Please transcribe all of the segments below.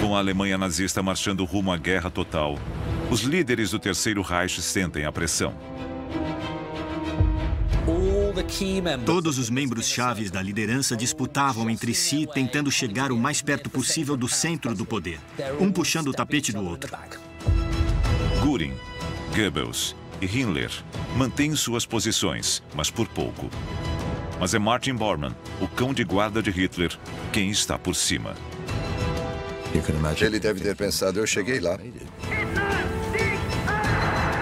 Com a Alemanha nazista marchando rumo à guerra total, os líderes do Terceiro Reich sentem a pressão. Todos os membros chaves da liderança disputavam entre si, tentando chegar o mais perto possível do centro do poder, um puxando o tapete do outro. Göring, Goebbels e Himmler mantêm suas posições, mas por pouco. Mas é Martin Bormann, o cão de guarda de Hitler, quem está por cima. Ele deve ter pensado, eu cheguei lá.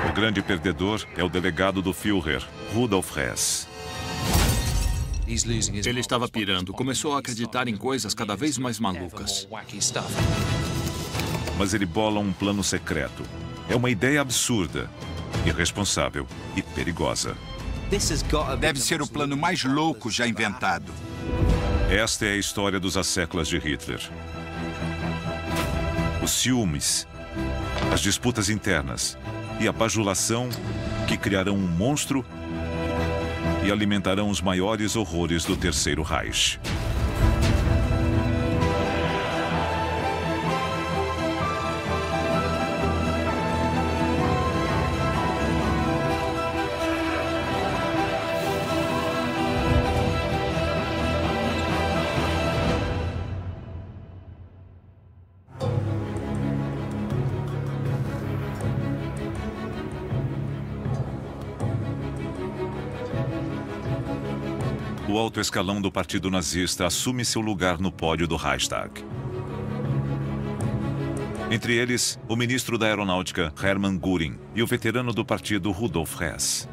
O grande perdedor é o delegado do Führer, Rudolf Hess. Ele estava pirando, começou a acreditar em coisas cada vez mais malucas. Mas ele bola um plano secreto. É uma ideia absurda, irresponsável e perigosa. Deve ser o plano mais louco já inventado. Esta é a história dos asseclas de Hitler. Os ciúmes, as disputas internas e a bajulação que criarão um monstro e alimentarão os maiores horrores do Terceiro Reich. O alto escalão do Partido Nazista assume seu lugar no pódio do Reichstag. Entre eles, o ministro da Aeronáutica, Hermann Göring, e o veterano do partido, Rudolf Hess.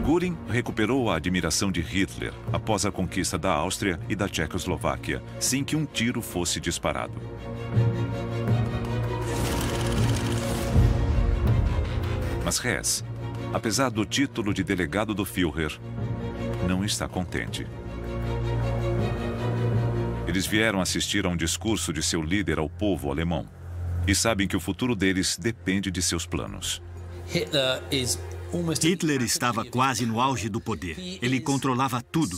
Göring recuperou a admiração de Hitler após a conquista da Áustria e da Tchecoslováquia, sem que um tiro fosse disparado. Mas Hess, apesar do título de delegado do Führer, não está contente. Eles vieram assistir a um discurso de seu líder ao povo alemão e sabem que o futuro deles depende de seus planos. Hitler estava quase no auge do poder. Ele controlava tudo.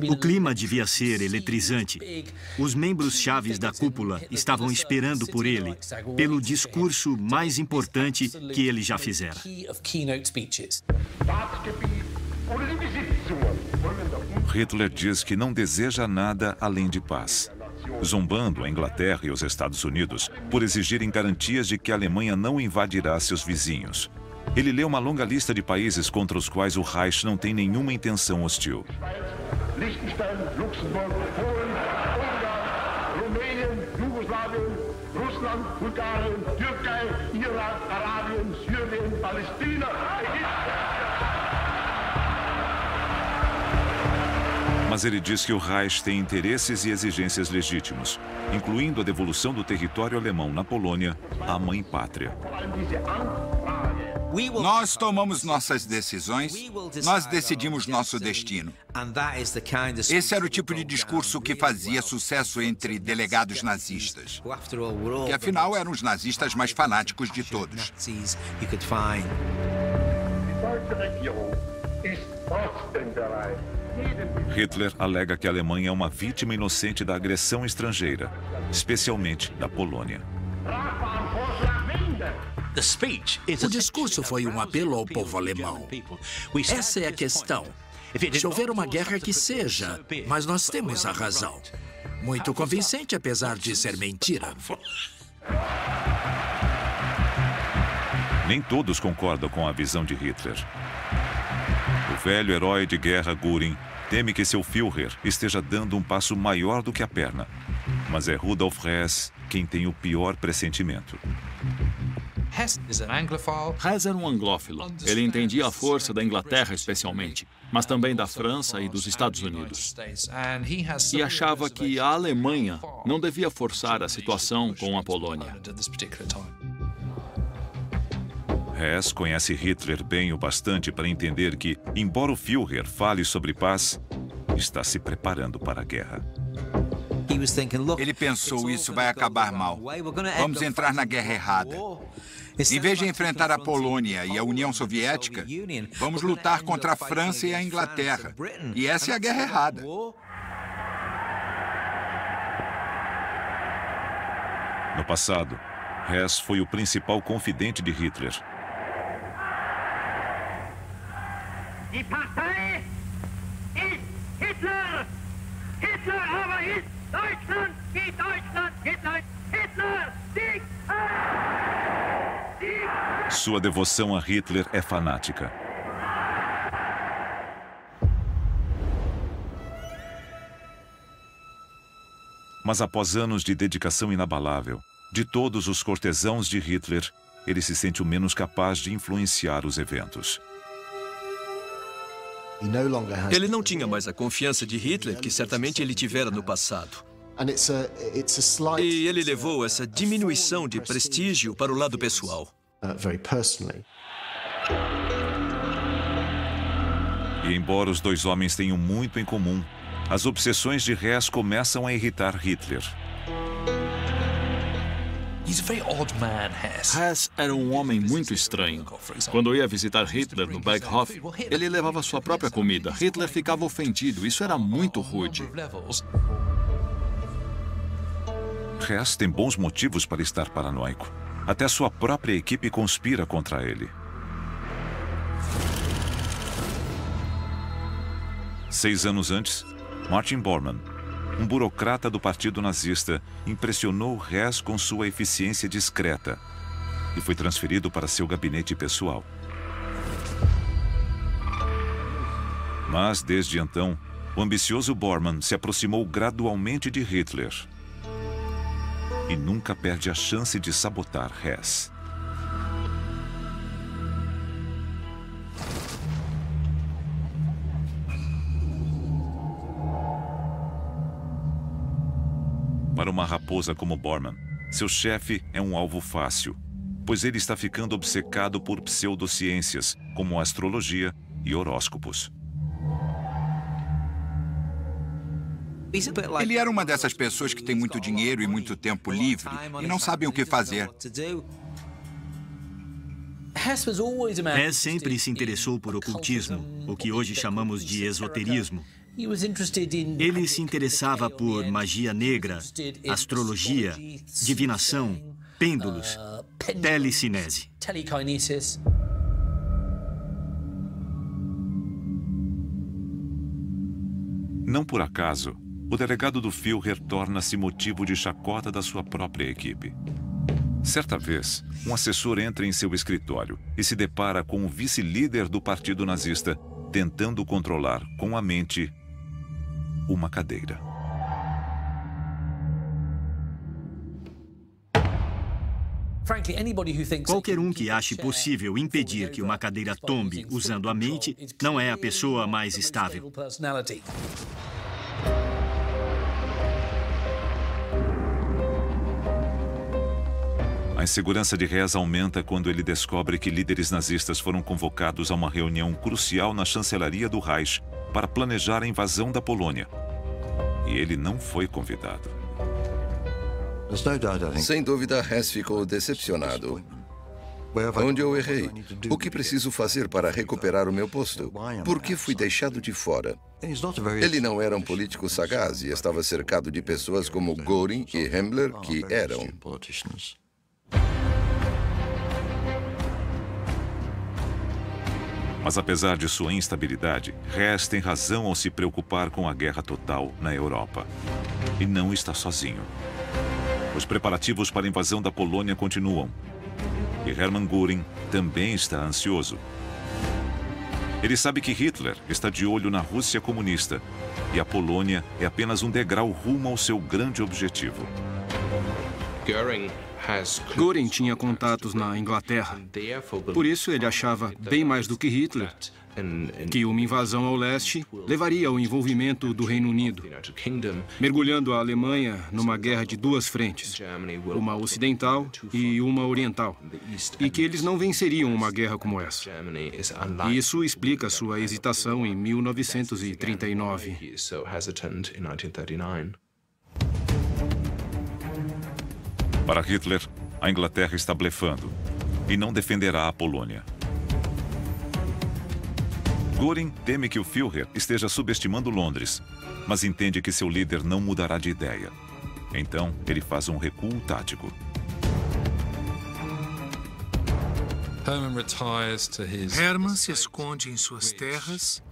O clima devia ser eletrizante. Os membros chaves da cúpula estavam esperando por ele, pelo discurso mais importante que ele já fizera. Hitler diz que não deseja nada além de paz, zombando a Inglaterra e os Estados Unidos por exigirem garantias de que a Alemanha não invadirá seus vizinhos. Ele lê uma longa lista de países contra os quais o Reich não tem nenhuma intenção hostil. Liechtenstein, Luxemburgo, Polen, Ungarn, Rumänien, Jugoslawien, Russland, Bulgarien, Türkei, Irak, Arabien, Syrien, Palästina, Ägypten. Mas ele diz que o Reich tem interesses e exigências legítimos, incluindo a devolução do território alemão na Polônia à mãe pátria. Nós tomamos nossas decisões, nós decidimos nosso destino. Esse era o tipo de discurso que fazia sucesso entre delegados nazistas, que afinal eram os nazistas mais fanáticos de todos. Hitler alega que a Alemanha é uma vítima inocente da agressão estrangeira, especialmente da Polônia. O discurso foi um apelo ao povo alemão. Essa é a questão. Se houver uma guerra, que seja, mas nós temos a razão. Muito convincente, apesar de ser mentira. Nem todos concordam com a visão de Hitler. O velho herói de guerra Göring teme que seu Führer esteja dando um passo maior do que a perna. Mas é Rudolf Hess quem tem o pior pressentimento. Hess era um anglófilo. Ele entendia a força da Inglaterra especialmente, mas também da França e dos Estados Unidos. E achava que a Alemanha não devia forçar a situação com a Polônia. Hess conhece Hitler bem o bastante para entender que, embora o Führer fale sobre paz, está se preparando para a guerra. Ele pensou, isso vai acabar mal. Vamos entrar na guerra errada. Em vez de enfrentar a Polônia e a União No passado, Hess foi o principal confidente de Hitler. Die Partei ist Hitler! Hitler aber ist Deutschland! Die Deutschland! Hitler! Hitler! Sieg! Sieg! Sua devoção a Hitler é fanática. Mas após anos de dedicação inabalável, de todos os cortesãos de Hitler, ele se sente o menos capaz de influenciar os eventos. Ele não tinha mais a confiança de Hitler que certamente ele tivera no passado. E ele levou essa diminuição de prestígio para o lado pessoal. E embora os dois homens tenham muito em comum, as obsessões de Hess começam a irritar Hitler. Hess era um homem muito estranho. Quando eu ia visitar Hitler no Berghof, ele levava sua própria comida. Hitler ficava ofendido. Isso era muito rude. Hess tem bons motivos para estar paranoico. Até sua própria equipe conspira contra ele. 6 anos antes, Martin Bormann, um burocrata do Partido Nazista, impressionou Hess com sua eficiência discreta e foi transferido para seu gabinete pessoal. Mas, desde então, o ambicioso Bormann se aproximou gradualmente de Hitler e nunca perde a chance de sabotar Hess. Para uma raposa como Bormann, seu chefe é um alvo fácil, pois ele está ficando obcecado por pseudociências, como astrologia e horóscopos. Ele era uma dessas pessoas que tem muito dinheiro e muito tempo livre e não sabem o que fazer. Hess sempre se interessou por ocultismo, o que hoje chamamos de esoterismo. Ele se interessava por magia negra, astrologia, divinação, pêndulos, telecinese. Não por acaso, o delegado do Führer torna-se motivo de chacota da sua própria equipe. Certa vez, um assessor entra em seu escritório e se depara com o vice-líder do Partido Nazista tentando controlar com a mente uma cadeira. Qualquer um que ache possível impedir que uma cadeira tombe usando a mente não é a pessoa mais estável. A insegurança de Hess aumenta quando ele descobre que líderes nazistas foram convocados a uma reunião crucial na chancelaria do Reich para planejar a invasão da Polônia. E ele não foi convidado. Sem dúvida, Hess ficou decepcionado. Onde eu errei? O que preciso fazer para recuperar o meu posto? Por que fui deixado de fora? Ele não era um político sagaz e estava cercado de pessoas como Göring e Himmler, que eram. Mas apesar de sua instabilidade, Hess tem razão ao se preocupar com a guerra total na Europa. E não está sozinho. Os preparativos para a invasão da Polônia continuam. E Hermann Göring também está ansioso. Ele sabe que Hitler está de olho na Rússia comunista e a Polônia é apenas um degrau rumo ao seu grande objetivo. Göring tinha contatos na Inglaterra. Por isso, ele achava, bem mais do que Hitler, que uma invasão ao leste levaria ao envolvimento do Reino Unido, mergulhando a Alemanha numa guerra de 2 frentes, uma ocidental e uma oriental, e que eles não venceriam uma guerra como essa. E isso explica sua hesitação em 1939. Para Hitler, a Inglaterra está blefando e não defenderá a Polônia. Göring teme que o Führer esteja subestimando Londres, mas entende que seu líder não mudará de ideia. Então, ele faz um recuo tático. Hermann se esconde em suas terras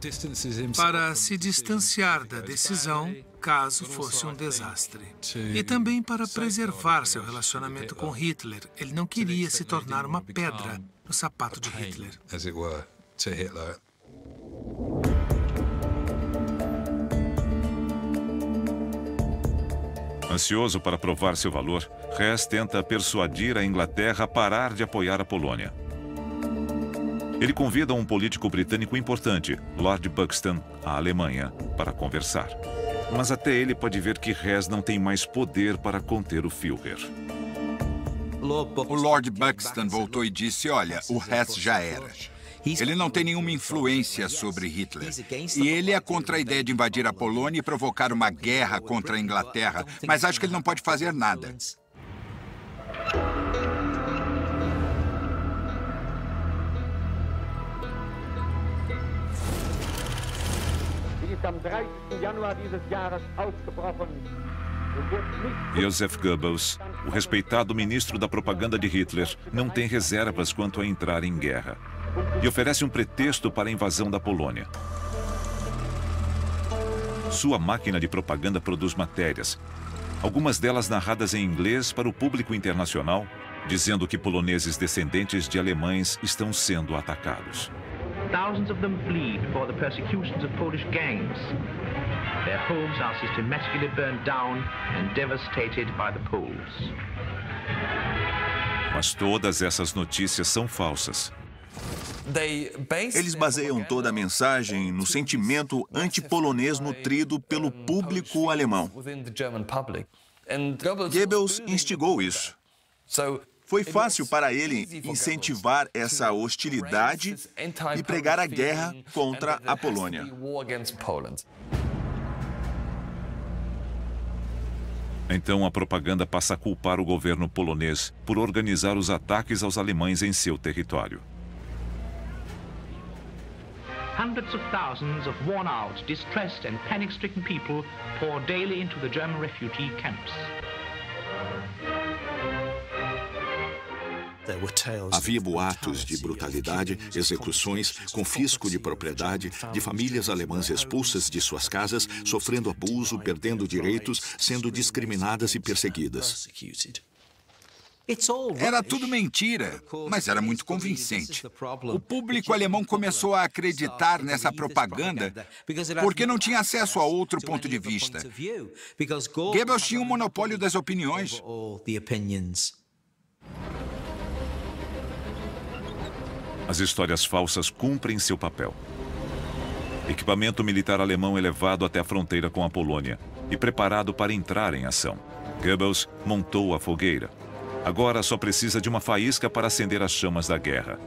para se distanciar da decisão caso fosse um desastre. E também para preservar seu relacionamento com Hitler. Ele não queria se tornar uma pedra no sapato de Hitler. Ansioso para provar seu valor, Hess tenta persuadir a Inglaterra a parar de apoiar a Polônia. Ele convida um político britânico importante, Lord Buxton, à Alemanha, para conversar. Mas até ele pode ver que Hess não tem mais poder para conter o Führer. O Lord Buxton voltou e disse, olha, o Hess já era. Ele não tem nenhuma influência sobre Hitler. E ele é contra a ideia de invadir a Polônia e provocar uma guerra contra a Inglaterra, mas acho que ele não pode fazer nada. Joseph Goebbels, o respeitado ministro da propaganda de Hitler, não tem reservas quanto a entrar em guerra e oferece um pretexto para a invasão da Polônia. Sua máquina de propaganda produz matérias, algumas delas narradas em inglês para o público internacional, dizendo que poloneses descendentes de alemães estão sendo atacados. Thousands of them flee before the persecutions of Polish gangs. Their homes are systematically burned down and devastated by the Poles. Mas todas essas notícias são falsas. Eles baseiam toda a mensagem no sentimento antipolonês nutrido pelo público alemão. Goebbels instigou isso. Foi fácil para ele incentivar essa hostilidade e pregar a guerra contra a Polônia. Então a propaganda passa a culpar o governo polonês por organizar os ataques aos alemães em seu território. Hundreds of thousands of worn-out, distressed and panic-stricken people pour daily into the German refugee camps. Havia boatos de brutalidade, execuções, confisco de propriedade, de famílias alemãs expulsas de suas casas, sofrendo abuso, perdendo direitos, sendo discriminadas e perseguidas. Era tudo mentira, mas era muito convincente. O público alemão começou a acreditar nessa propaganda porque não tinha acesso a outro ponto de vista. Goebbels tinha o monopólio das opiniões. As histórias falsas cumprem seu papel. Equipamento militar alemão é levado até a fronteira com a Polônia e preparado para entrar em ação. Goebbels montou a fogueira. Agora só precisa de uma faísca para acender as chamas da guerra.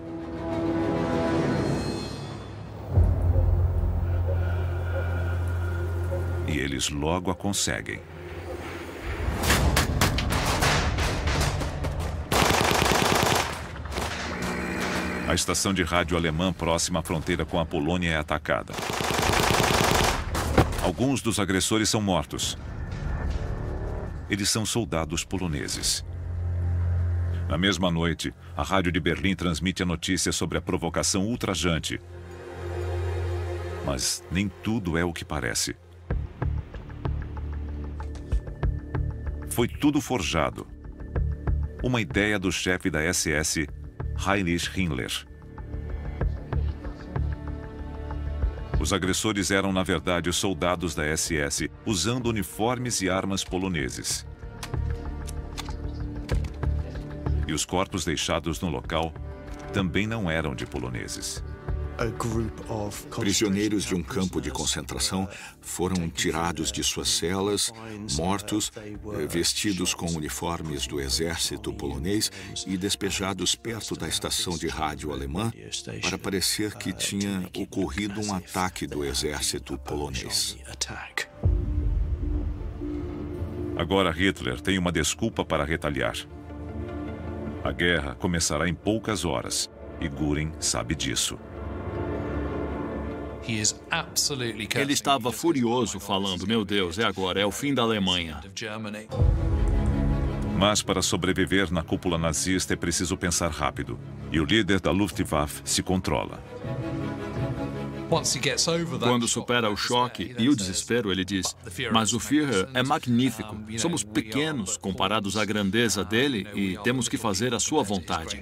E eles logo a conseguem. A estação de rádio alemã próxima à fronteira com a Polônia é atacada. Alguns dos agressores são mortos. Eles são soldados poloneses. Na mesma noite, a rádio de Berlim transmite a notícia sobre a provocação ultrajante. Mas nem tudo é o que parece. Foi tudo forjado. Uma ideia do chefe da SS, Heinrich Himmler. Os agressores eram, na verdade, os soldados da SS, usando uniformes e armas poloneses. E os corpos deixados no local também não eram de poloneses. Prisioneiros de um campo de concentração foram tirados de suas celas, mortos, vestidos com uniformes do exército polonês e despejados perto da estação de rádio alemã para parecer que tinha ocorrido um ataque do exército polonês. Agora Hitler tem uma desculpa para retaliar. A guerra começará em poucas horas e Göring sabe disso. Ele estava furioso falando, meu Deus, é agora, é o fim da Alemanha. Mas para sobreviver na cúpula nazista é preciso pensar rápido. E o líder da Luftwaffe se controla. Quando supera o choque e o desespero, ele diz: mas o Führer é magnífico. Somos pequenos comparados à grandeza dele e temos que fazer a sua vontade.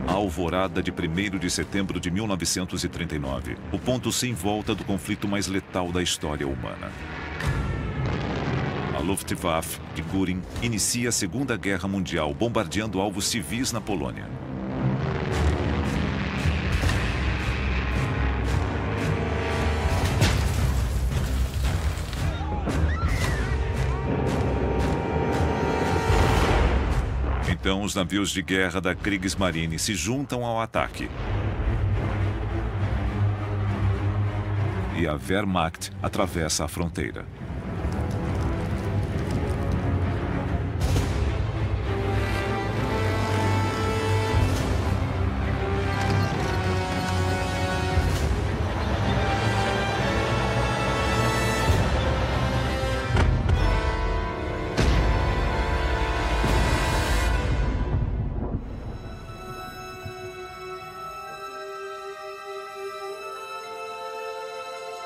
A alvorada de 1º de setembro de 1939, o ponto sem volta do conflito mais letal da história humana. A Luftwaffe de Göring inicia a Segunda Guerra Mundial bombardeando alvos civis na Polônia. Então, os navios de guerra da Kriegsmarine se juntam ao ataque. E a Wehrmacht atravessa a fronteira.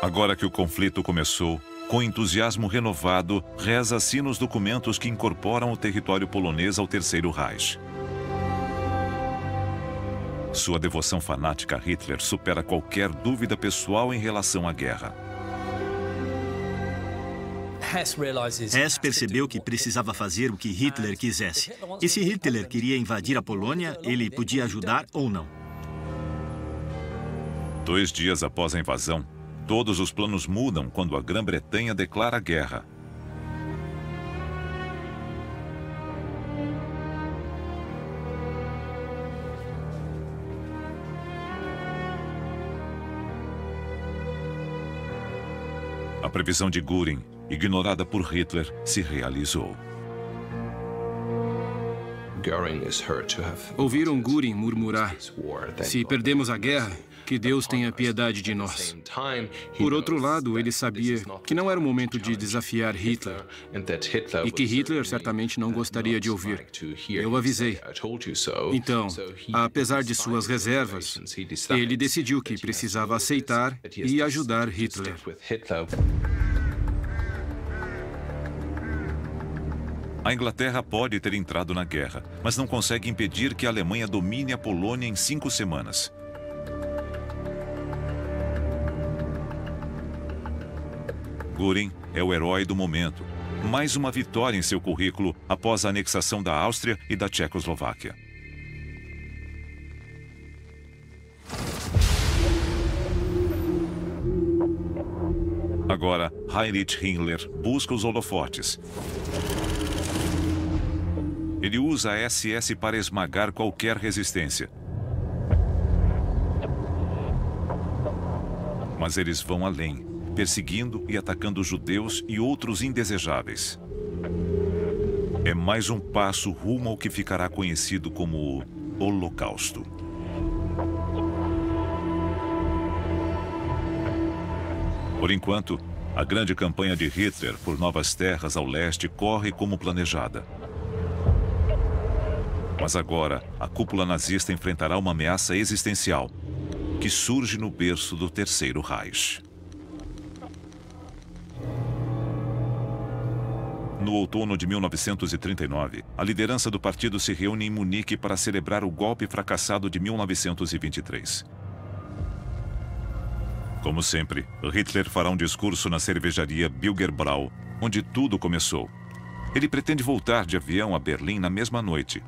Agora que o conflito começou, com entusiasmo renovado, reza-se nos documentos que incorporam o território polonês ao Terceiro Reich. Sua devoção fanática a Hitler supera qualquer dúvida pessoal em relação à guerra. Hess percebeu que precisava fazer o que Hitler quisesse. E se Hitler queria invadir a Polônia, ele podia ajudar ou não. 2 dias após a invasão, todos os planos mudam quando a Grã-Bretanha declara guerra. A previsão de Göring, ignorada por Hitler, se realizou. Ouviram Göring murmurar: se perdemos a guerra, que Deus tenha piedade de nós. Por outro lado, ele sabia que não era o momento de desafiar Hitler e que Hitler certamente não gostaria de ouvir. Eu avisei. Então, apesar de suas reservas, ele decidiu que precisava aceitar e ajudar Hitler. A Inglaterra pode ter entrado na guerra, mas não consegue impedir que a Alemanha domine a Polônia em 5 semanas. Göring é o herói do momento. Mais uma vitória em seu currículo após a anexação da Áustria e da Tchecoslováquia. Agora, Heinrich Himmler busca os holofotes. Ele usa a SS para esmagar qualquer resistência. Mas eles vão além, perseguindo e atacando judeus e outros indesejáveis. É mais um passo rumo ao que ficará conhecido como o Holocausto. Por enquanto, a grande campanha de Hitler por novas terras ao leste corre como planejada. Mas agora, a cúpula nazista enfrentará uma ameaça existencial, que surge no berço do Terceiro Reich. No outono de 1939, a liderança do partido se reúne em Munique para celebrar o golpe fracassado de 1923. Como sempre, Hitler fará um discurso na cervejaria Bilgerbrau, onde tudo começou. Ele pretende voltar de avião a Berlim na mesma noite.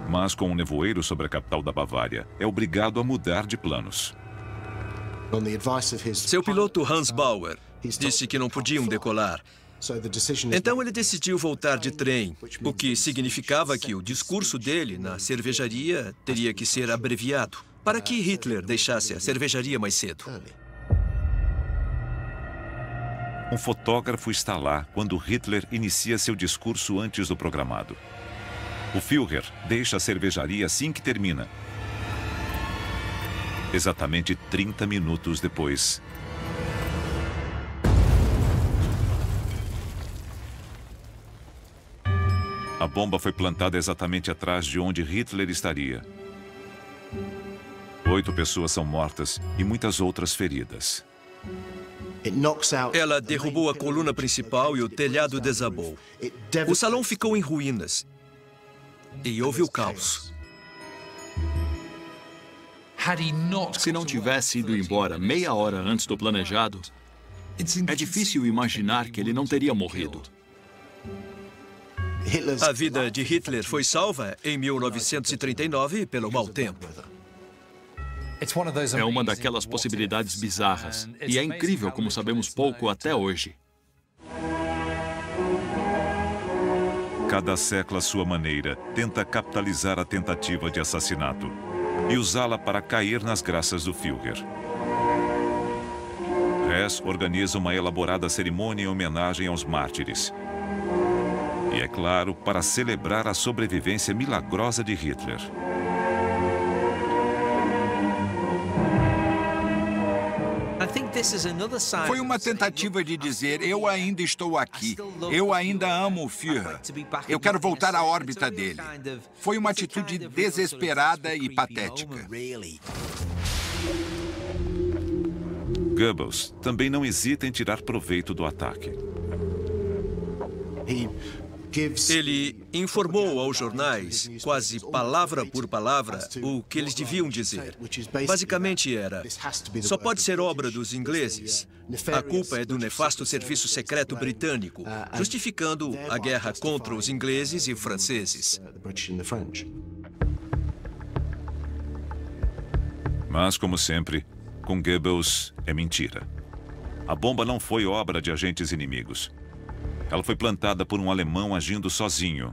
Mas com um nevoeiro sobre a capital da Bavária, é obrigado a mudar de planos. Seu piloto Hans Bauer disse que não podiam decolar. Então ele decidiu voltar de trem, o que significava que o discurso dele na cervejaria teria que ser abreviado, para que Hitler deixasse a cervejaria mais cedo. Um fotógrafo está lá quando Hitler inicia seu discurso antes do programado. O Führer deixa a cervejaria assim que termina. Exatamente 30 minutos depois. A bomba foi plantada exatamente atrás de onde Hitler estaria. 8 pessoas são mortas e muitas outras feridas. Ela derrubou a coluna principal e o telhado desabou. O salão ficou em ruínas. E houve o caos. Se não tivesse ido embora meia hora antes do planejado, é difícil imaginar que ele não teria morrido. A vida de Hitler foi salva em 1939 pelo mau tempo. É uma daquelas possibilidades bizarras. E é incrível como sabemos pouco até hoje. Cada século à sua maneira tenta capitalizar a tentativa de assassinato e usá-la para cair nas graças do Führer. Hess organiza uma elaborada cerimônia em homenagem aos mártires. E, é claro, para celebrar a sobrevivência milagrosa de Hitler. Foi uma tentativa de dizer, eu ainda estou aqui, eu ainda amo o Führer, eu quero voltar à órbita dele. Foi uma atitude desesperada e patética. Goebbels também não hesita em tirar proveito do ataque. Ele informou aos jornais, quase palavra por palavra, o que eles deviam dizer. Basicamente era, só pode ser obra dos ingleses. A culpa é do nefasto serviço secreto britânico, justificando a guerra contra os ingleses e franceses. Mas, como sempre, com Goebbels é mentira. A bomba não foi obra de agentes inimigos. Ela foi plantada por um alemão agindo sozinho.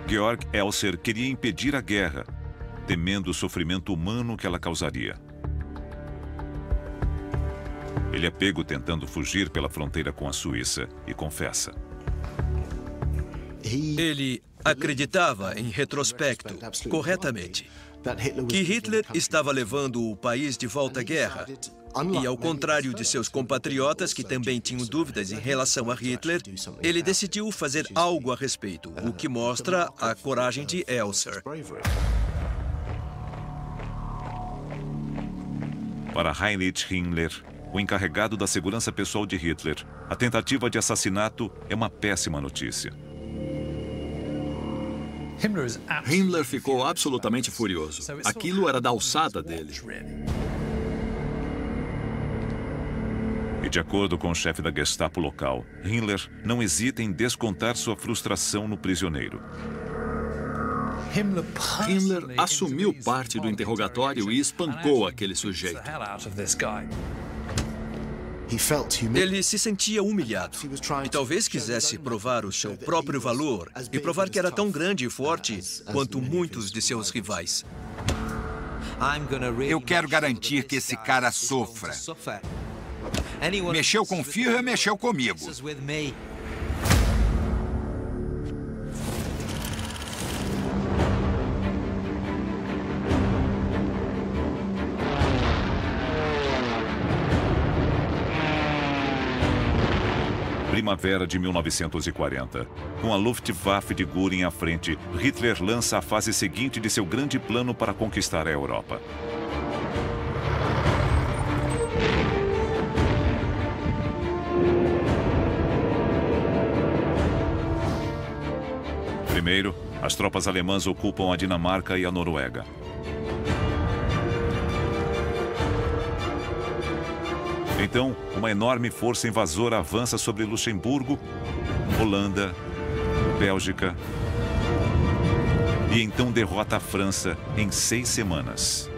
Georg Elser queria impedir a guerra, temendo o sofrimento humano que ela causaria. Ele é pego tentando fugir pela fronteira com a Suíça e confessa. Ele acreditava, em retrospecto, corretamente, que Hitler estava levando o país de volta à guerra. E, ao contrário de seus compatriotas que também tinham dúvidas em relação a Hitler, ele decidiu fazer algo a respeito, o que mostra a coragem de Elser. Para Heinrich Himmler, o encarregado da segurança pessoal de Hitler, a tentativa de assassinato é uma péssima notícia. Himmler ficou absolutamente furioso. Aquilo era da alçada dele. E, de acordo com o chefe da Gestapo local, Himmler não hesita em descontar sua frustração no prisioneiro. Himmler assumiu parte do interrogatório e espancou aquele sujeito. Ele se sentia humilhado e talvez quisesse provar o seu próprio valor e provar que era tão grande e forte quanto muitos de seus rivais. Eu quero garantir que esse cara sofra. Mexeu com o Führer, mexeu comigo. Primavera de 1940. Com a Luftwaffe de Göring à frente, Hitler lança a fase seguinte de seu grande plano para conquistar a Europa. Primeiro, as tropas alemãs ocupam a Dinamarca e a Noruega. Então, uma enorme força invasora avança sobre Luxemburgo, Holanda, Bélgica e então derrota a França em 6 semanas.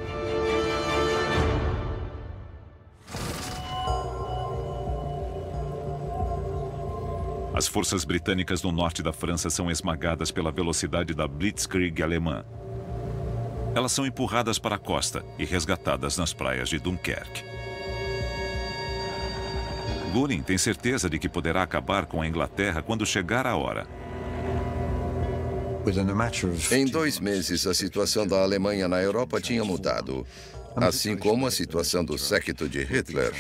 As forças britânicas no norte da França são esmagadas pela velocidade da Blitzkrieg alemã. Elas são empurradas para a costa e resgatadas nas praias de Dunkerque. Göring tem certeza de que poderá acabar com a Inglaterra quando chegar a hora. Em 2 meses, a situação da Alemanha na Europa tinha mudado, assim como a situação do séquito de Hitler.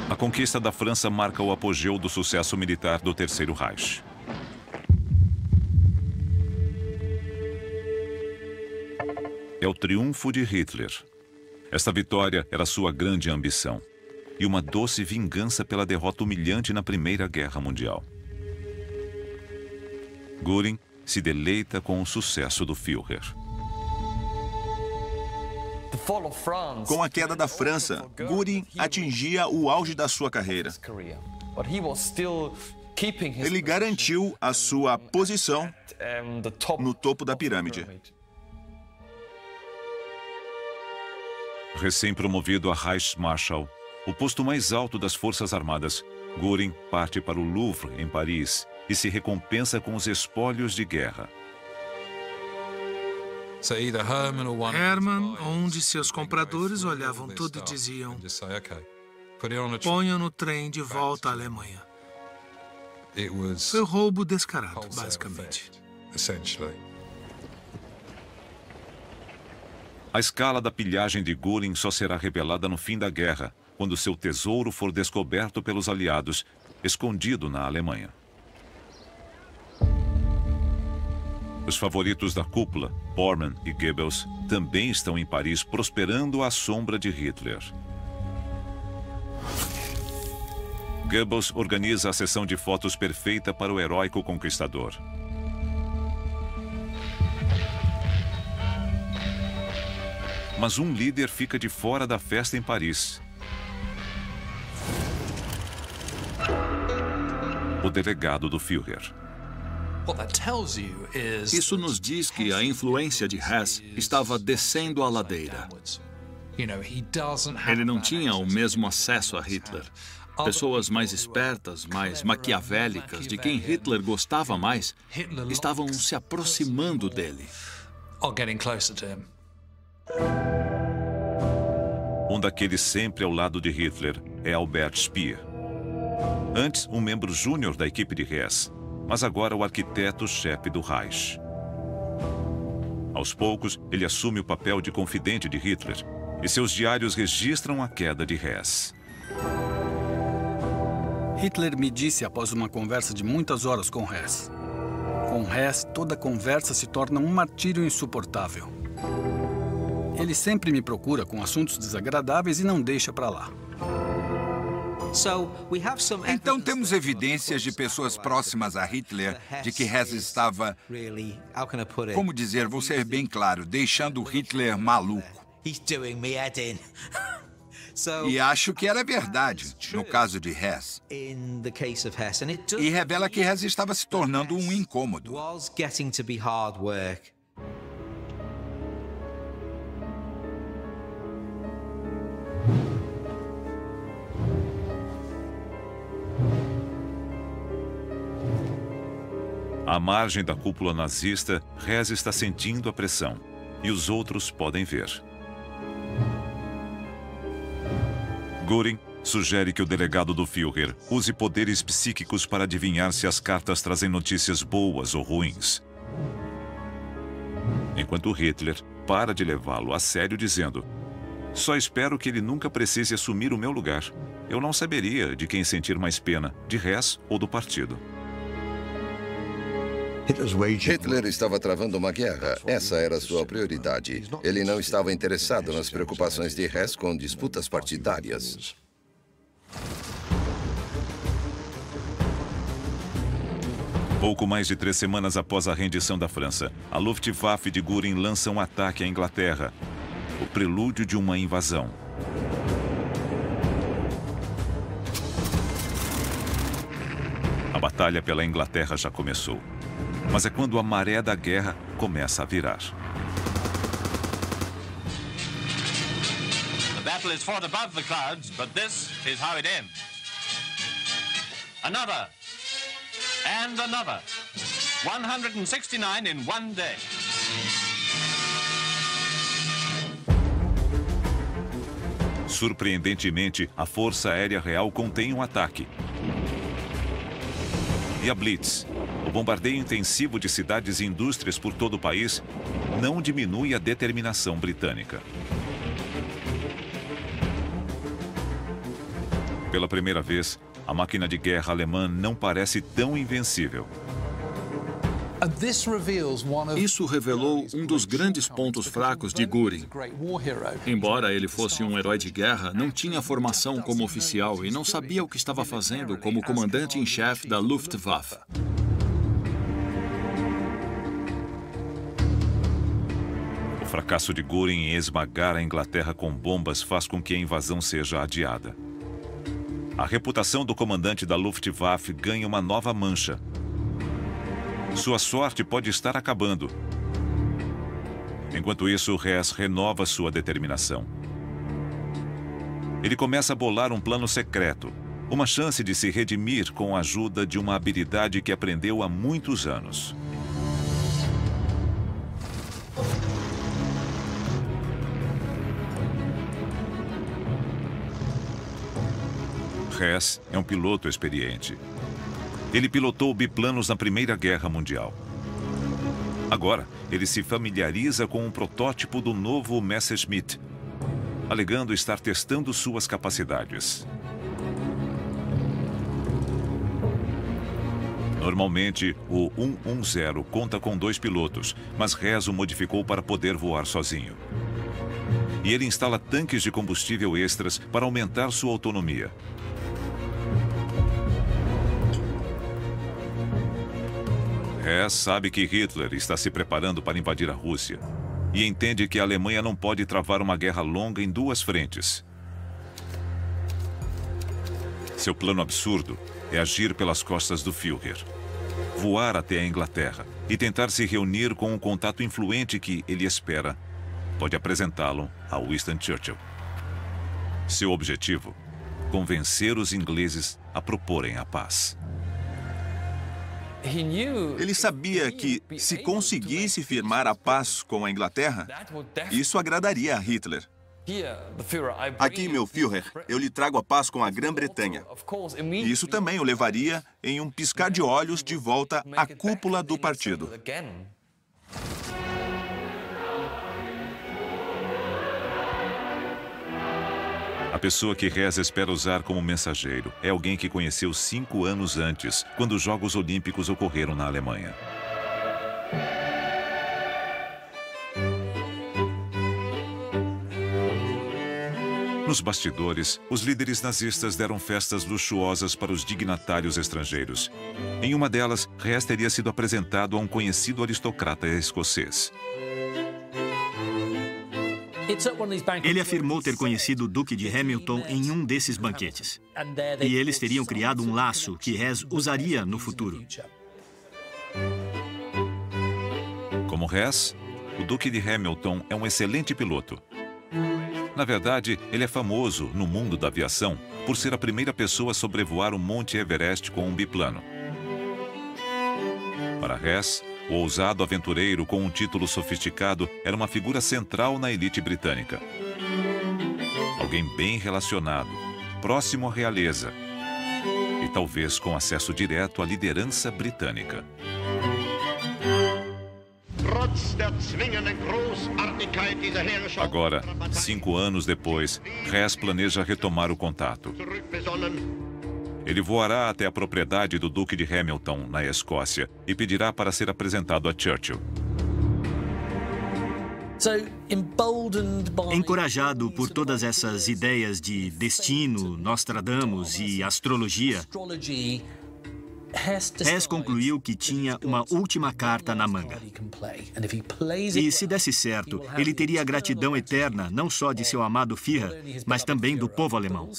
A conquista da França marca o apogeu do sucesso militar do Terceiro Reich. É o triunfo de Hitler. Esta vitória era sua grande ambição e uma doce vingança pela derrota humilhante na Primeira Guerra Mundial. Göring se deleita com o sucesso do Führer. Com a queda da França, Göring atingia o auge da sua carreira. Ele garantiu a sua posição no topo da pirâmide. Recém-promovido a Reichsmarschall, o posto mais alto das Forças Armadas, Göring parte para o Louvre, em Paris, e se recompensa com os espólios de guerra. Hermann ou um de seus compradores olhavam tudo e diziam: ponham no trem de volta à Alemanha. Foi roubo descarado, basicamente. A escala da pilhagem de Göring só será revelada no fim da guerra, quando seu tesouro for descoberto pelos aliados, escondido na Alemanha. Os favoritos da cúpula, Bormann e Goebbels, também estão em Paris prosperando à sombra de Hitler. Goebbels organiza a sessão de fotos perfeita para o heróico conquistador. Mas um líder fica de fora da festa em Paris. O delegado do Führer. Isso nos diz que a influência de Hess estava descendo a ladeira. Ele não tinha o mesmo acesso a Hitler. Pessoas mais espertas, mais maquiavélicas, de quem Hitler gostava mais, estavam se aproximando dele. Um daqueles sempre ao lado de Hitler é Albert Speer. Antes, um membro júnior da equipe de Hess, mas agora o arquiteto-chefe do Reich. Aos poucos, ele assume o papel de confidente de Hitler e seus diários registram a queda de Hess. Hitler me disse após uma conversa de muitas horas com Hess. Com Hess, toda conversa se torna um martírio insuportável. Ele sempre me procura com assuntos desagradáveis e não deixa para lá. Então temos evidências de pessoas próximas a Hitler de que Hess estava, como dizer, vou ser bem claro, deixando Hitler maluco. E acho que era verdade, no caso de Hess. E revela que Hess estava se tornando um incômodo. À margem da cúpula nazista, Hess está sentindo a pressão, e os outros podem ver. Göring sugere que o delegado do Führer use poderes psíquicos para adivinhar se as cartas trazem notícias boas ou ruins. Enquanto Hitler para de levá-lo a sério dizendo: só espero que ele nunca precise assumir o meu lugar. Eu não saberia de quem sentir mais pena, de Hess ou do partido. Hitler estava travando uma guerra. Essa era sua prioridade. Ele não estava interessado nas preocupações de Hess com disputas partidárias. Pouco mais de 3 semanas após a rendição da França, a Luftwaffe de Göring lança um ataque à Inglaterra, o prelúdio de uma invasão. A batalha pela Inglaterra já começou. Mas é quando a maré da guerra começa a virar. The battle is fought above the clouds, but this is how it ends. Another. And another. 169 in one day. Surpreendentemente, a Força Aérea Real contém um ataque. E a Blitz, o bombardeio intensivo de cidades e indústrias por todo o país, não diminui a determinação britânica. Pela primeira vez, a máquina de guerra alemã não parece tão invencível. Isso revelou um dos grandes pontos fracos de Göring. Embora ele fosse um herói de guerra, não tinha formação como oficial e não sabia o que estava fazendo como comandante em chefe da Luftwaffe. O fracasso de Göring em esmagar a Inglaterra com bombas faz com que a invasão seja adiada. A reputação do comandante da Luftwaffe ganha uma nova mancha. Sua sorte pode estar acabando. Enquanto isso, Hess renova sua determinação. Ele começa a bolar um plano secreto, uma chance de se redimir com a ajuda de uma habilidade que aprendeu há muitos anos. Hess é um piloto experiente. Ele pilotou biplanos na Primeira Guerra Mundial. Agora, ele se familiariza com um protótipo do novo Messerschmitt, alegando estar testando suas capacidades. Normalmente, o 110 conta com 2 pilotos, mas Hess o modificou para poder voar sozinho. E ele instala tanques de combustível extras para aumentar sua autonomia. Hess sabe que Hitler está se preparando para invadir a Rússia e entende que a Alemanha não pode travar uma guerra longa em 2 frentes. Seu plano absurdo é agir pelas costas do Führer, voar até a Inglaterra e tentar se reunir com um contato influente que, ele espera, pode apresentá-lo a Winston Churchill. Seu objetivo: convencer os ingleses a proporem a paz. Ele sabia que, se conseguisse firmar a paz com a Inglaterra, isso agradaria a Hitler. Aqui, meu Führer, eu lhe trago a paz com a Grã-Bretanha. E isso também o levaria, em um piscar de olhos, de volta à cúpula do partido. A pessoa que Hess espera usar como mensageiro é alguém que conheceu 5 anos antes, quando os Jogos Olímpicos ocorreram na Alemanha. Nos bastidores, os líderes nazistas deram festas luxuosas para os dignatários estrangeiros. Em uma delas, Hess teria sido apresentado a um conhecido aristocrata escocês. Ele afirmou ter conhecido o Duque de Hamilton em um desses banquetes. E eles teriam criado um laço que Hess usaria no futuro. Como Hess, o Duque de Hamilton é um excelente piloto. Na verdade, ele é famoso no mundo da aviação por ser a primeira pessoa a sobrevoar o Monte Everest com um biplano. Para Hess, o ousado aventureiro com um título sofisticado era uma figura central na elite britânica. Alguém bem relacionado, próximo à realeza e talvez com acesso direto à liderança britânica. Agora, 5 anos depois, Hess planeja retomar o contato. Ele voará até a propriedade do Duque de Hamilton, na Escócia, e pedirá para ser apresentado a Churchill. Encorajado por todas essas ideias de destino, Nostradamus e astrologia, Hess concluiu que tinha uma última carta na manga. E se desse certo, ele teria a gratidão eterna não só de seu amado Führer, mas também do povo alemão.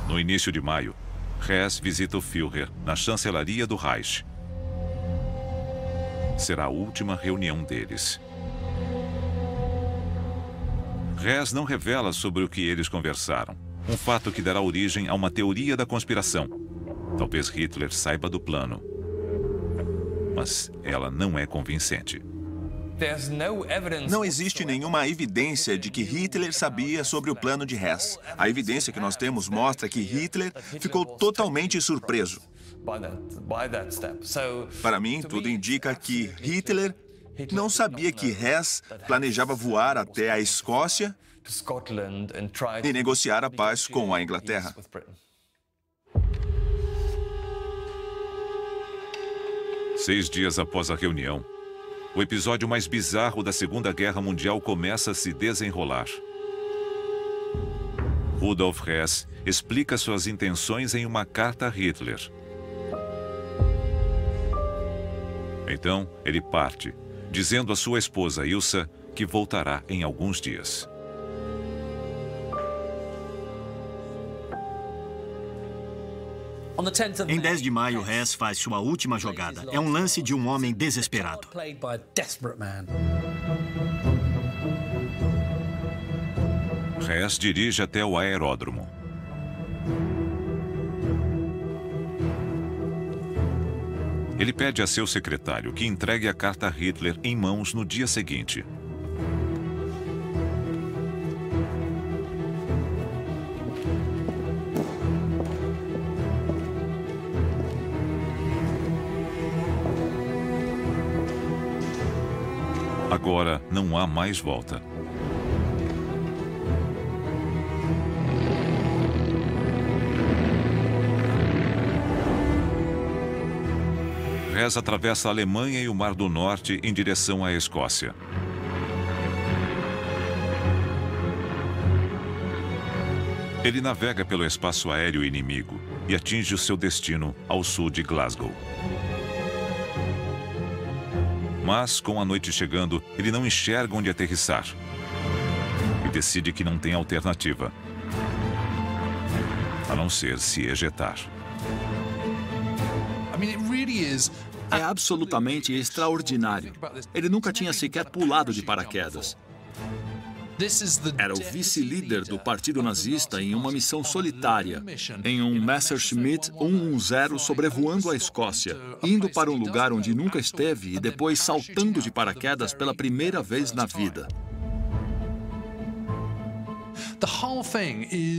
No início de maio, Hess visita o Führer na chancelaria do Reich. Será a última reunião deles. Hess não revela sobre o que eles conversaram, um fato que dará origem a uma teoria da conspiração. Talvez Hitler saiba do plano, mas ela não é convincente. Não existe nenhuma evidência de que Hitler sabia sobre o plano de Hess. A evidência que nós temos mostra que Hitler ficou totalmente surpreso. Para mim, tudo indica que Hitler não sabia que Hess planejava voar até a Escócia e negociar a paz com a Inglaterra. Seis dias após a reunião, o episódio mais bizarro da Segunda Guerra Mundial começa a se desenrolar. Rudolf Hess explica suas intenções em uma carta a Hitler. Então, ele parte, dizendo à sua esposa Ilsa que voltará em alguns dias. Em 10 de maio, Hess faz sua última jogada. É um lance de um homem desesperado. Hess dirige até o aeródromo. Ele pede a seu secretário que entregue a carta a Hitler em mãos no dia seguinte. Agora não há mais volta. Hess atravessa a Alemanha e o Mar do Norte em direção à Escócia. Ele navega pelo espaço aéreo inimigo e atinge o seu destino ao sul de Glasgow. Mas, com a noite chegando, ele não enxerga onde aterrissar. E decide que não tem alternativa, a não ser se ejetar. É absolutamente extraordinário. Ele nunca tinha sequer pulado de paraquedas. Era o vice-líder do Partido Nazista em uma missão solitária, em um Messerschmitt 110 sobrevoando a Escócia, indo para um lugar onde nunca esteve e depois saltando de paraquedas pela primeira vez na vida.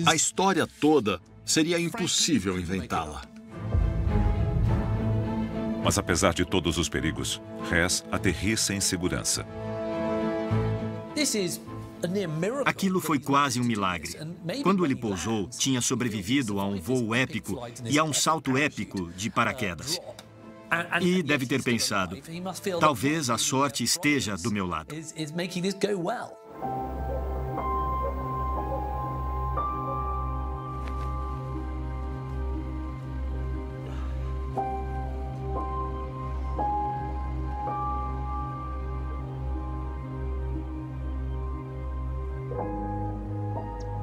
A história toda seria impossível inventá-la. Mas apesar de todos os perigos, Hess aterrissa em segurança. Aquilo foi quase um milagre. Quando ele pousou, tinha sobrevivido a um voo épico e a um salto épico de paraquedas. E deve ter pensado, talvez a sorte esteja do meu lado.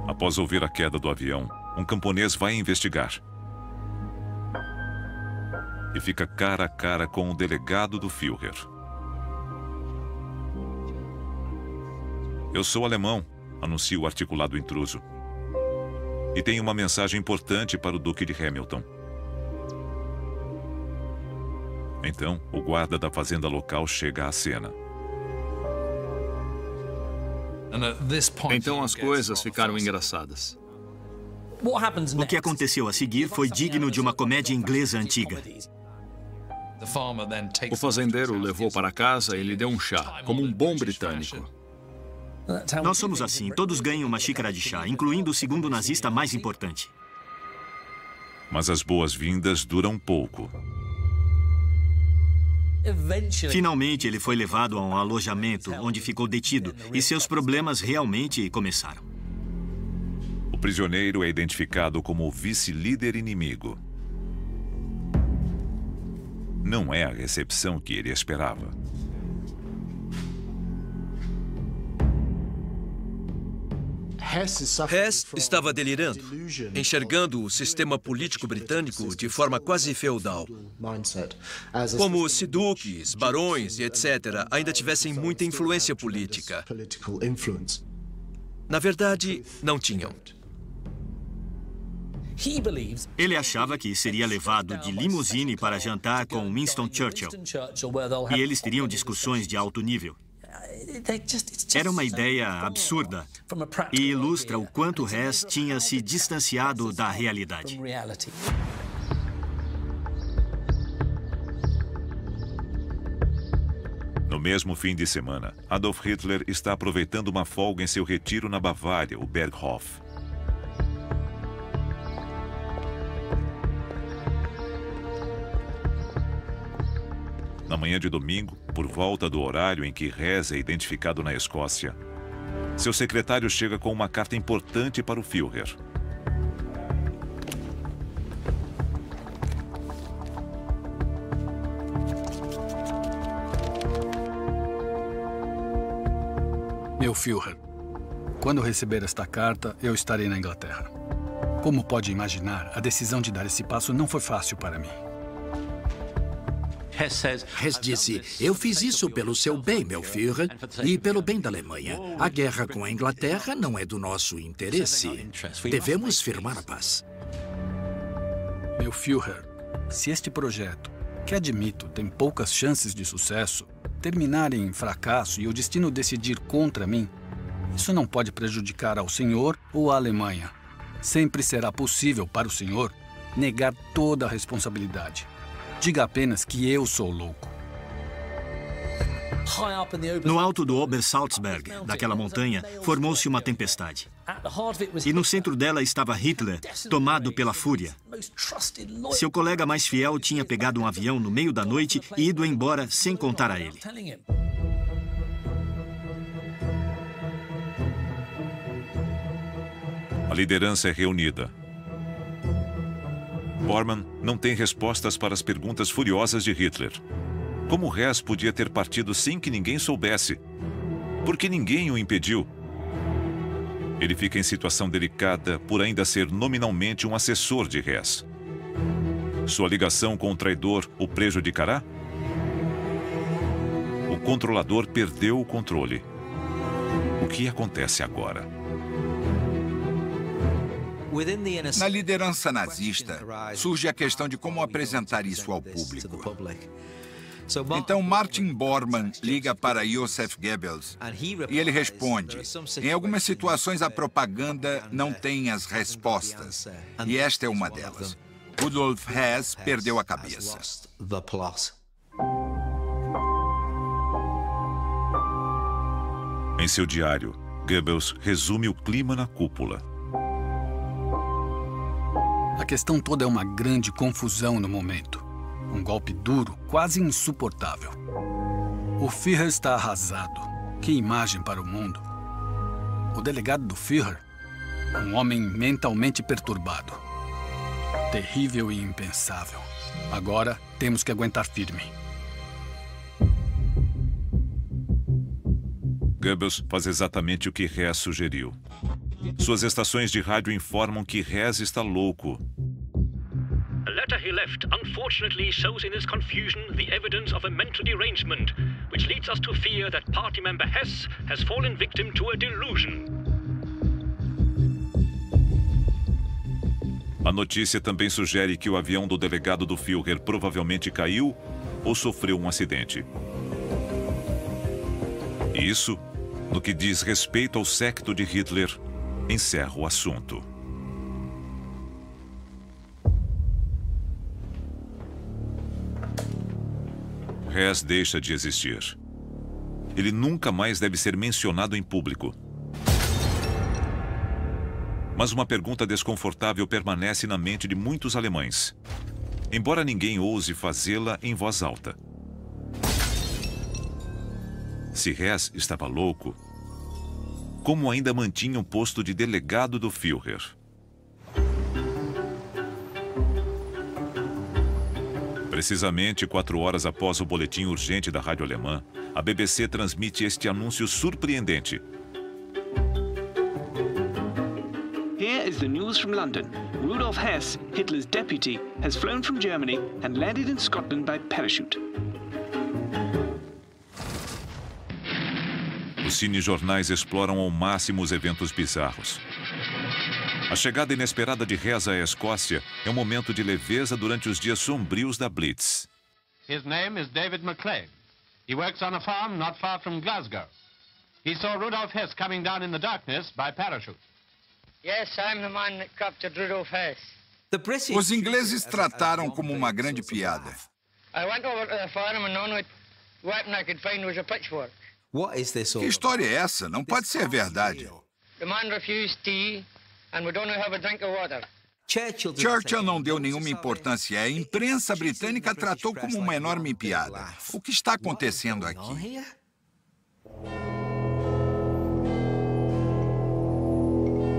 Após ouvir a queda do avião, um camponês vai investigar. E fica cara a cara com o delegado do Führer. "Eu sou alemão", anuncia o articulado intruso. "E tenho uma mensagem importante para o Duque de Hamilton." Então, o guarda da fazenda local chega à cena. Então as coisas ficaram engraçadas. O que aconteceu a seguir foi digno de uma comédia inglesa antiga. O fazendeiro o levou para casa e lhe deu um chá, como um bom britânico. Nós somos assim, todos ganham uma xícara de chá, incluindo o segundo nazista mais importante. Mas as boas-vindas duram pouco. Finalmente, ele foi levado a um alojamento onde ficou detido e seus problemas realmente começaram. O prisioneiro é identificado como o vice-líder inimigo. Não é a recepção que ele esperava. Hess estava delirando, enxergando o sistema político britânico de forma quase feudal. Como se duques, barões e etc. ainda tivessem muita influência política. Na verdade, não tinham. Ele achava que seria levado de limusine para jantar com Winston Churchill. E eles teriam discussões de alto nível. Era uma ideia absurda e ilustra o quanto Hess tinha se distanciado da realidade. No mesmo fim de semana, Adolf Hitler está aproveitando uma folga em seu retiro na Bavária, o Berghof. Na manhã de domingo, por volta do horário em que Hess é identificado na Escócia, seu secretário chega com uma carta importante para o Führer. Meu Führer, quando receber esta carta, eu estarei na Inglaterra. Como pode imaginar, a decisão de dar esse passo não foi fácil para mim. Hess disse, eu fiz isso pelo seu bem, meu Führer, e pelo bem da Alemanha. A guerra com a Inglaterra não é do nosso interesse. Devemos firmar a paz. Meu Führer, se este projeto, que admito tem poucas chances de sucesso, terminar em fracasso e o destino decidir contra mim, isso não pode prejudicar ao senhor ou à Alemanha. Sempre será possível para o senhor negar toda a responsabilidade. Diga apenas que eu sou louco. No alto do Obersalzberg, daquela montanha, formou-se uma tempestade. E no centro dela estava Hitler, tomado pela fúria. Seu colega mais fiel tinha pegado um avião no meio da noite e ido embora sem contar a ele. A liderança é reunida. Bormann não tem respostas para as perguntas furiosas de Hitler. Como Hess podia ter partido sem que ninguém soubesse? Por que ninguém o impediu? Ele fica em situação delicada por ainda ser nominalmente um assessor de Hess. Sua ligação com o traidor o prejudicará? O controlador perdeu o controle. O que acontece agora? Na liderança nazista, surge a questão de como apresentar isso ao público. Então, Martin Bormann liga para Joseph Goebbels e ele responde: em algumas situações a propaganda não tem as respostas, e esta é uma delas. Rudolf Hess perdeu a cabeça. Em seu diário, Goebbels resume o clima na cúpula. A questão toda é uma grande confusão no momento. Um golpe duro, quase insuportável. O Führer está arrasado. Que imagem para o mundo. O delegado do Führer, um homem mentalmente perturbado. Terrível e impensável. Agora temos que aguentar firme. Goebbels faz exatamente o que Hess sugeriu. Suas estações de rádio informam que Hess está louco. The letter he left unfortunately shows in his confusion the evidence of a mental derangement, which leads us to fear that party member Hess has fallen victim to a delusion. A notícia também sugere que o avião do delegado do Führer provavelmente caiu ou sofreu um acidente. Isso, no que diz respeito ao séquito de Hitler, encerra o assunto. Hess deixa de existir. Ele nunca mais deve ser mencionado em público. Mas uma pergunta desconfortável permanece na mente de muitos alemães, embora ninguém ouse fazê-la em voz alta. Se Hess estava louco, como ainda mantinha o posto de delegado do Führer? Precisamente 4 horas após o boletim urgente da rádio alemã, a BBC transmite este anúncio surpreendente. Here is the news from London. Rudolf Hess, Hitler's deputy, has flown from Germany and landed in Scotland by parachute. Os cinejornais exploram ao máximo os eventos bizarros. A chegada inesperada de Hess à Escócia é um momento de leveza durante os dias sombrios da Blitz. His name is David McClegg. He works on a farm not far from Glasgow. he saw Rudolf Hess coming down in the darkness by parachute. Yes, I'm the man that captured Rudolf Hess. Os ingleses trataram como uma grande piada. I went over to the farm and the only weapon I could find was a pitchfork. Que história é essa? Não pode ser verdade. The man refused tea and would only have a drink of water. Churchill não deu nenhuma importância. A imprensa britânica tratou como uma enorme piada. O que está acontecendo aqui?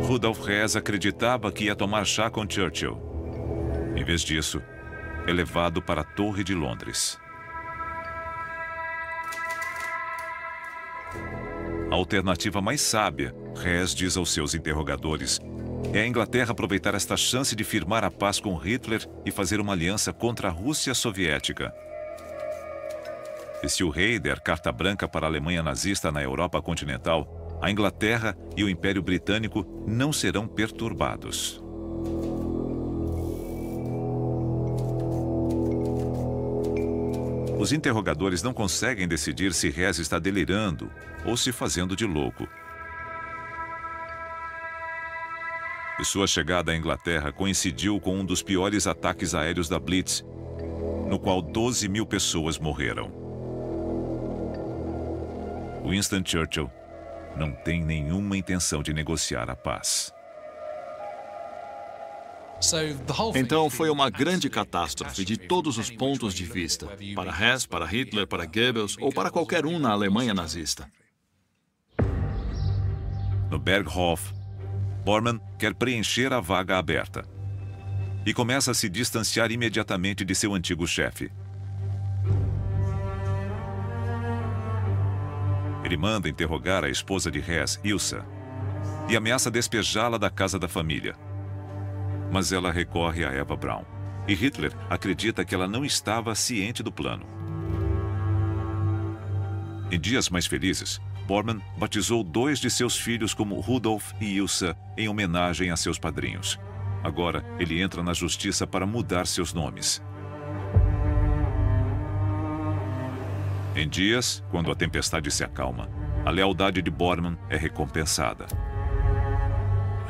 Rudolf Hess acreditava que ia tomar chá com Churchill. Em vez disso, é levado para a Torre de Londres. A alternativa mais sábia, Hess diz aos seus interrogadores, é a Inglaterra aproveitar esta chance de firmar a paz com Hitler e fazer uma aliança contra a Rússia soviética. E se o rei der carta branca para a Alemanha nazista na Europa continental, a Inglaterra e o Império Britânico não serão perturbados. Os interrogadores não conseguem decidir se Hess está delirando ou se fazendo de louco. E sua chegada à Inglaterra coincidiu com um dos piores ataques aéreos da Blitz, no qual 12.000 pessoas morreram. Winston Churchill não tem nenhuma intenção de negociar a paz. Então foi uma grande catástrofe de todos os pontos de vista, para Hess, para Hitler, para Goebbels ou para qualquer um na Alemanha nazista. No Berghof, Bormann quer preencher a vaga aberta e começa a se distanciar imediatamente de seu antigo chefe. Ele manda interrogar a esposa de Hess, Ilsa, e ameaça despejá-la da casa da família. Mas ela recorre a Eva Braun, e Hitler acredita que ela não estava ciente do plano. Em dias mais felizes, Bormann batizou 2 de seus filhos como Rudolf e Ilsa em homenagem a seus padrinhos. Agora, ele entra na justiça para mudar seus nomes. Em dias, quando a tempestade se acalma, a lealdade de Bormann é recompensada.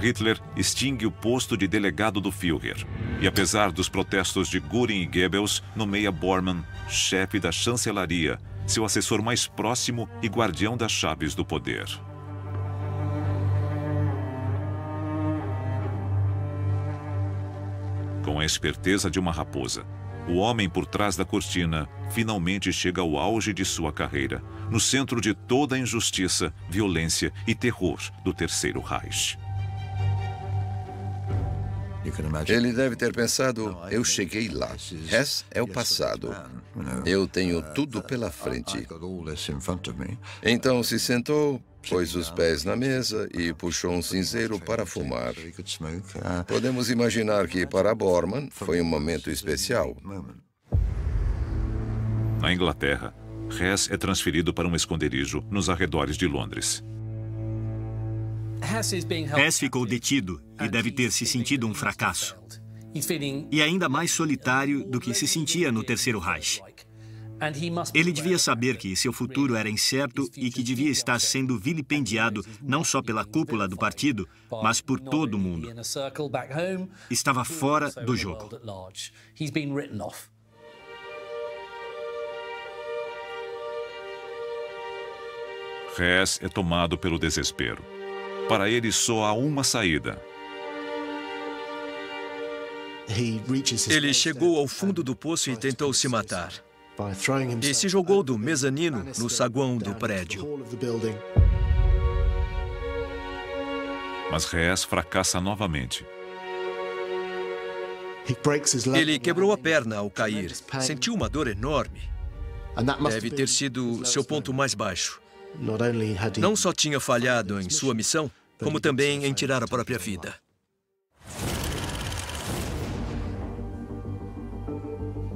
Hitler extingue o posto de delegado do Führer e, apesar dos protestos de Göring e Goebbels, nomeia Bormann chefe da chancelaria, seu assessor mais próximo e guardião das chaves do poder. Com a esperteza de uma raposa, o homem por trás da cortina finalmente chega ao auge de sua carreira, no centro de toda a injustiça, violência e terror do Terceiro Reich. Ele deve ter pensado, eu cheguei lá. Hess é o passado. Eu tenho tudo pela frente. Então se sentou, pôs os pés na mesa e puxou um cinzeiro para fumar. Podemos imaginar que para Bormann foi um momento especial. Na Inglaterra, Hess é transferido para um esconderijo nos arredores de Londres. Hess ficou detido e deve ter se sentido um fracasso. E ainda mais solitário do que se sentia no Terceiro Reich. Ele devia saber que seu futuro era incerto e que devia estar sendo vilipendiado não só pela cúpula do partido, mas por todo o mundo. Estava fora do jogo. Hess é tomado pelo desespero. Para ele só há uma saída. Ele chegou ao fundo do poço e tentou se matar. E se jogou do mezanino no saguão do prédio. Mas Hess fracassa novamente. Ele quebrou a perna ao cair. Sentiu uma dor enorme. Deve ter sido seu ponto mais baixo. Não só tinha falhado em sua missão, como também em tirar a própria vida.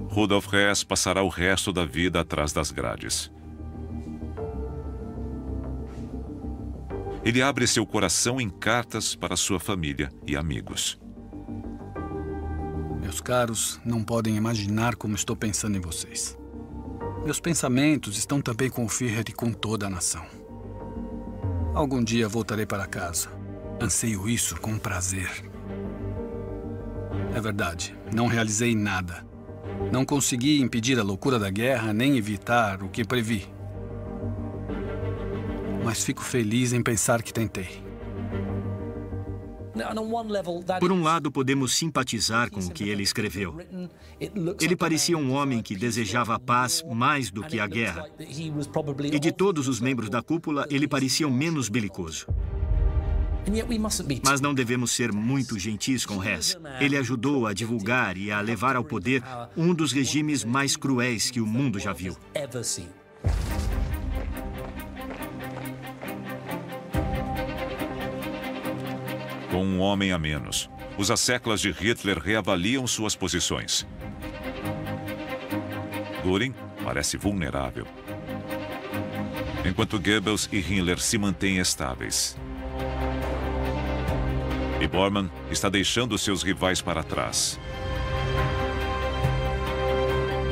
Rudolf Hess passará o resto da vida atrás das grades. Ele abre seu coração em cartas para sua família e amigos. Meus caros, não podem imaginar como estou pensando em vocês. Meus pensamentos estão também com o Führer e com toda a nação. Algum dia voltarei para casa. Anseio isso com prazer. É verdade, não realizei nada. Não consegui impedir a loucura da guerra, nem evitar o que previ. Mas fico feliz em pensar que tentei. Por um lado, podemos simpatizar com o que ele escreveu. Ele parecia um homem que desejava a paz mais do que a guerra. E de todos os membros da cúpula, ele parecia o menos belicoso. Mas não devemos ser muito gentis com Hess. Ele ajudou a divulgar e a levar ao poder um dos regimes mais cruéis que o mundo já viu. Com um homem a menos, os asseclas de Hitler reavaliam suas posições. Göring parece vulnerável, enquanto Goebbels e Himmler se mantêm estáveis. E Bormann está deixando seus rivais para trás.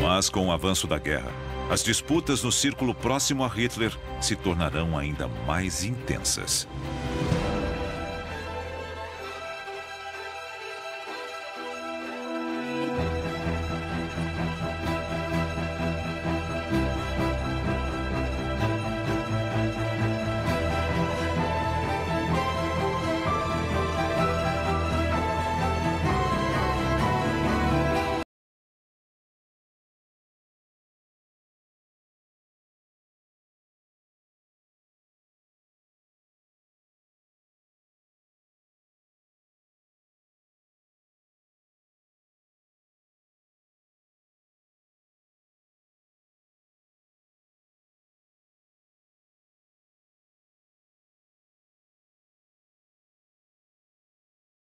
Mas com o avanço da guerra, as disputas no círculo próximo a Hitler se tornarão ainda mais intensas.